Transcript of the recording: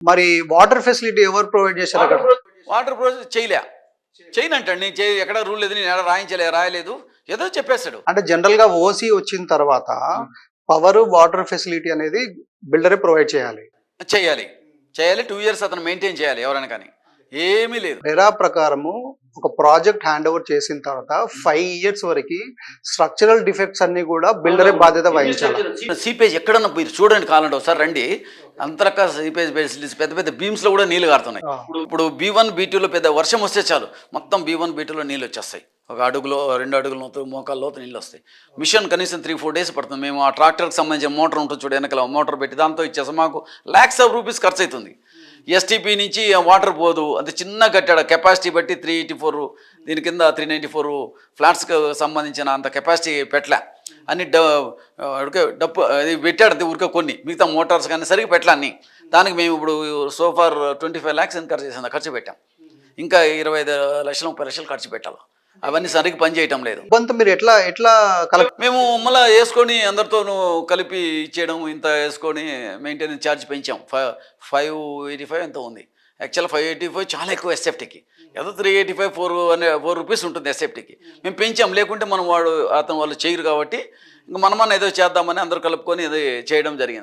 మరి water facility ఎవరు provide చేశారు అక్కడ? వాటర్ ప్రాజెక్ట్ చేయనంటాడు. నేను ఎక్కడ రూల్ లేదు, నేను ఎక్కడ రాయలేదు, ఏదో చెప్పేస్తాడు. అంటే జనరల్ గా ఓసీ వచ్చిన తర్వాత పవర్ వాటర్ ఫెసిలిటీ అనేది బిల్డరే ప్రొవైడ్ చేయాలి. చేయాలి 2 years అతను మెయింటైన్ చేయాలి ఎవరైనా కానీ. ఏమీ లేదు. రెరా ప్రకారము ఒక ప్రాజెక్ట్ హ్యాండ్ ఓవర్ చేసిన తర్వాత 5 years వరకు స్ట్రక్చరల్ డిఫెక్ట్స్ అన్ని కూడా బిల్డరే బాధ్యత వహించాలి. సీపేజ్ ఎక్కడన్నా మీరు చూడండి, కావాలంటే ఒకసారి రండి. అంతరక సీపేజ్ ఫెసిలిటీస్ పెద్ద పెద్ద బీమ్స్ లో కూడా నీళ్లు కారుతున్నాయి. ఇప్పుడు B1 B2లో పెద్ద వర్షం వస్తే చాలు మొత్తం B1 B2లో నీళ్ళు వచ్చేస్తాయి. 1 అడుగులో 2 అడుగుల లోతు మోకాళ్ళ లోతు నీళ్ళు వస్తాయి. మిషన్ కనీసం 3-4 days పడుతుంది. మేము ఆ ట్రాక్టర్కి సంబంధించిన మోటార్ ఉంటుంది చూడు, వెనకాల మోటార్ పెట్టి దాంతో ఇచ్చేస్తాం. మాకు lakhs of rupees ఖర్చు అవుతుంది. ఎస్టీపీ నుంచి వాటర్ పోదు, అది చిన్న కట్టాడు. కెపాసిటీ బట్టి 384, దీని కింద 394 ఫ్లాట్స్కి సంబంధించిన అంత కెపాసిటీ పెట్టలే. అన్ని డప్పు అది పెట్టాడు ఊరికే కొన్ని, మిగతా మోటార్స్ కానీ సరిగ్గా పెట్టలే అన్ని. దానికి మేము ఇప్పుడు సోఫార్ 25 lakhs ఖర్చు పెట్టాం. ఇంకా 25 లక్షలు 30 లక్షలు ఖర్చు పెట్టాలి. అవన్నీ సరిగ్గా పని చేయటం లేదు. కొంత మీరు ఎట్లా మేము మళ్ళీ వేసుకొని అందరితోనూ కలిపి ఇచ్చేయడం, ఇంత వేసుకొని మెయింటెనెన్స్ ఛార్జ్ పెంచాం. 585 ఎంత ఉంది. యాక్చువల్ 585 చాలా ఎక్కువ ఎస్ఎఫ్టీకి. ఏదో 385 4 rupees ఉంటుంది ఎస్ఎఫ్టీకి. మేము పెంచాం, లేకుంటే మనం వాళ్ళు చేయరు కాబట్టి ఇంక మనమన్నా ఏదో చేద్దామని అందరూ కలుపుకొని ఇది చేయడం జరిగింది.